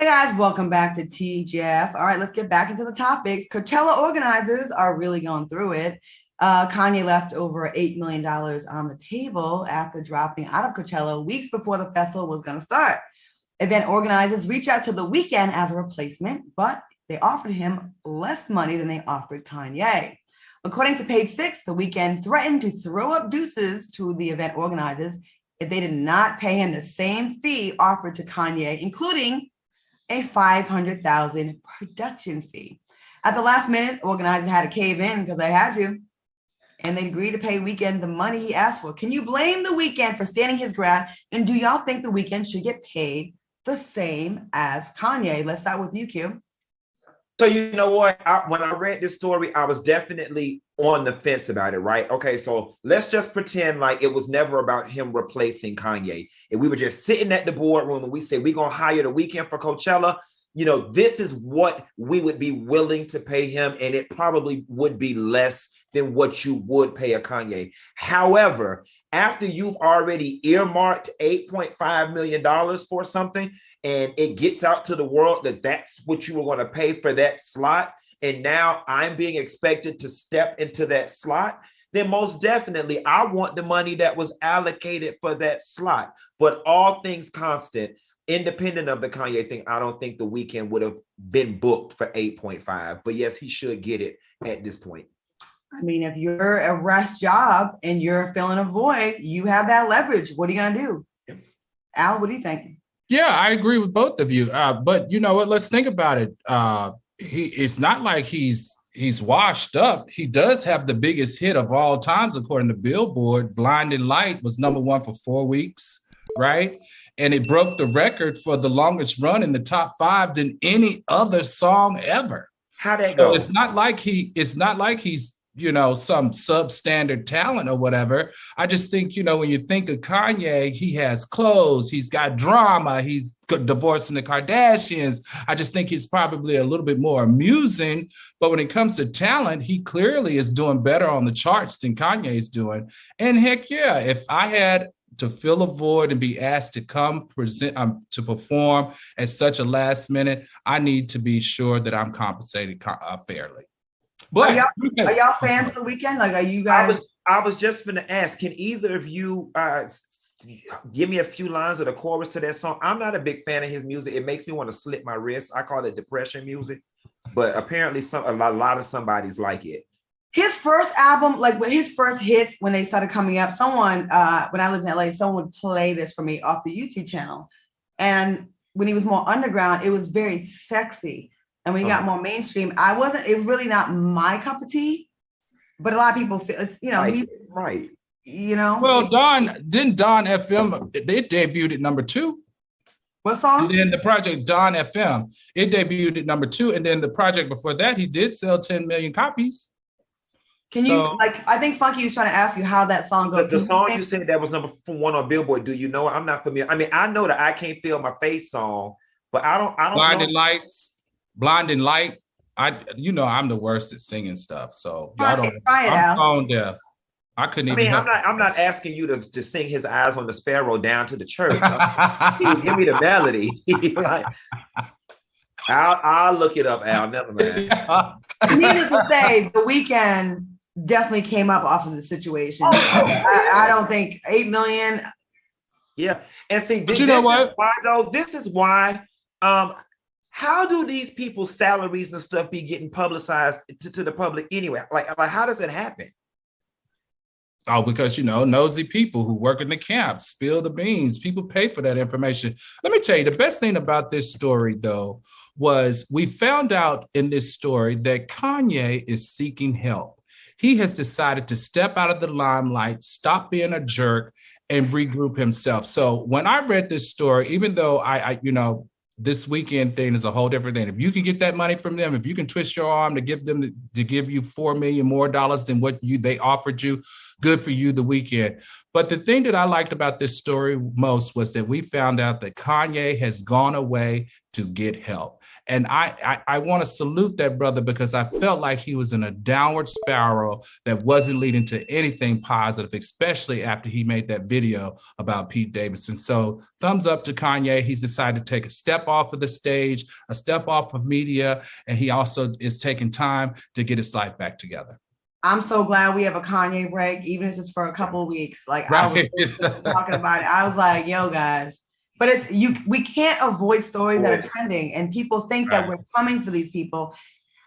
Guys, welcome back to TGF. All right, let's get back into the topics. Coachella organizers are really going through it. Kanye left over $8 million on the table after dropping out of Coachella weeks before the festival was going to start. Event organizers reached out to The Weeknd as a replacement, but they offered him less money than they offered Kanye. According to Page Six, The Weeknd threatened to throw up deuces to the event organizers if they did not pay him the same fee offered to Kanye, including a $500,000 production fee. At the last minute, organizers had to cave in because they had to, and they agreed to pay Weeknd the money he asked for. Can you blame The Weeknd for standing his ground? And do y'all think The Weeknd should get paid the same as Kanye? Let's start with you, Q. So you know what? When I read this story, I was definitely on the fence about it, right? Okay, so let's just pretend like it was never about him replacing Kanye. If we were just sitting at the boardroom and we say, we're going to hire The Weeknd for Coachella, this is what we would be willing to pay him, and it probably would be less than what you would pay a Kanye. However, after you've already earmarked $8.5 million for something, and it gets out to the world that that's what you were going to pay for that slot, and now I'm being expected to step into that slot, then most definitely I want the money that was allocated for that slot. But all things constant, independent of the Kanye thing, I don't think The Weeknd would have been booked for 8.5. But yes, he should get it at this point. I mean, if you're a rush job and you're filling a void, you have that leverage. What are you going to do? Yeah. Al, what do you think? Yeah, I agree with both of you. But you know what? Let's think about it. It's not like he's washed up. He does have the biggest hit of all times, according to Billboard. Blinding Light was #1 for 4 weeks, right? And it broke the record for the longest run in the top 5 than any other song ever. How'd that go? It's not like he's some substandard talent or whatever. I just think, when you think of Kanye, he has clothes, he's got drama, he's divorcing the Kardashians. I just think he's probably a little bit more amusing. But when it comes to talent, he clearly is doing better on the charts than Kanye is doing. And heck yeah, if I had to fill a void and be asked to come to perform at such a last minute, I need to be sure that I'm compensated fairly. But are y'all fans of The Weeknd? Like, are you guys? I was just going to ask, can either of you give me a few lines of the chorus to that song? I'm not a big fan of his music. It makes me want to slit my wrist. I call it depression music, but apparently a lot of somebody's like it. His first album, like with his first hits when they started coming up, someone, when I lived in LA, someone would play this for me off the YouTube channel. And when he was more underground, it was very sexy. And when he got more mainstream, it was really not my cup of tea, but a lot of people feel it's, right. Well, Don FM, they debuted at #2. What song? And then the project Don FM, it debuted at #2. And then the project before that, he did sell 10 million copies. I think Funky was trying to ask you how that song goes. The song you said that was #1 on Billboard, do you know? I'm not familiar. I mean, I know that I Can't Feel My Face song, but I don't Blinding Light. I'm the worst at singing stuff, so y'all don't. I'm tone deaf. I couldn't even. I'm not asking you to sing His Eyes on the Sparrow down to the church. Give me the melody. I'll look it up, Al. Never mind. Needless to say, The Weeknd definitely came up off of the situation. I don't think 8 million. Yeah, and see, this is why though. This is why. How do these people's salaries and stuff be getting publicized to the public anyway? Like how does it happen? Oh, because, nosy people who work in the camp spill the beans. People pay for that information. Let me tell you, the best thing about this story, though, was we found out in this story that Kanye is seeking help. He has decided to step out of the limelight, stop being a jerk, and regroup himself. So when I read this story, even though this Weeknd thing is a whole different thing. If you can get that money from them, if you can twist your arm to give you $4 million more than what they offered you, Good for you, The Weeknd. But the thing that I liked about this story most was that we found out that Kanye has gone away to get help. And I want to salute that brother because I felt like he was in a downward spiral that wasn't leading to anything positive, especially after he made that video about Pete Davidson. So thumbs up to Kanye. He's decided to take a step off of the stage, a step off of media, and he also is taking time to get his life back together. I'm so glad we have a Kanye break, even if it's just for a couple of weeks. Like Right. I was talking about it. I was like, yo, guys. But we can't avoid stories that are trending, and people think that we're coming for these people,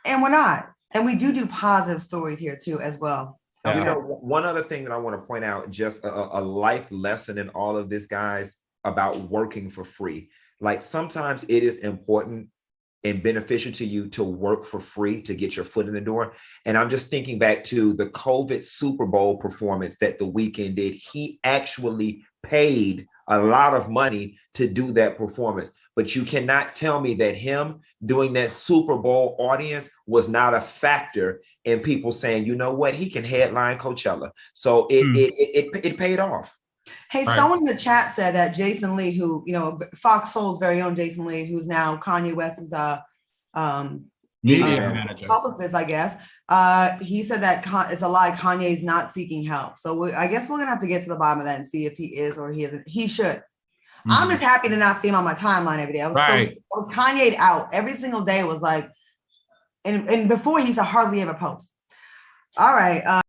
and we're not. And we do positive stories here too, as well. Okay. You know, one other thing that I want to point out, just a life lesson in all of this, guys, about working for free. Like sometimes it is important and beneficial to you to work for free to get your foot in the door. And I'm just thinking back to the COVID Super Bowl performance that The Weeknd did. He actually paid a lot of money to do that performance. But you cannot tell me that him doing that Super Bowl audience was not a factor in people saying, you know what, he can headline Coachella. So it paid off. Hey, someone in the chat said that Jason Lee, who, you know, Fox Soul's very own Jason Lee, who's now Kanye West's media manager, publicist, I guess. He said that it's a lie. Kanye's not seeking help. So I guess we're gonna have to get to the bottom of that and see if he is or he isn't. He should. Mm-hmm. I'm just happy to not see him on my timeline every day. I was Kanye'd out every single day. It was like, and before he used to hardly ever post. All right.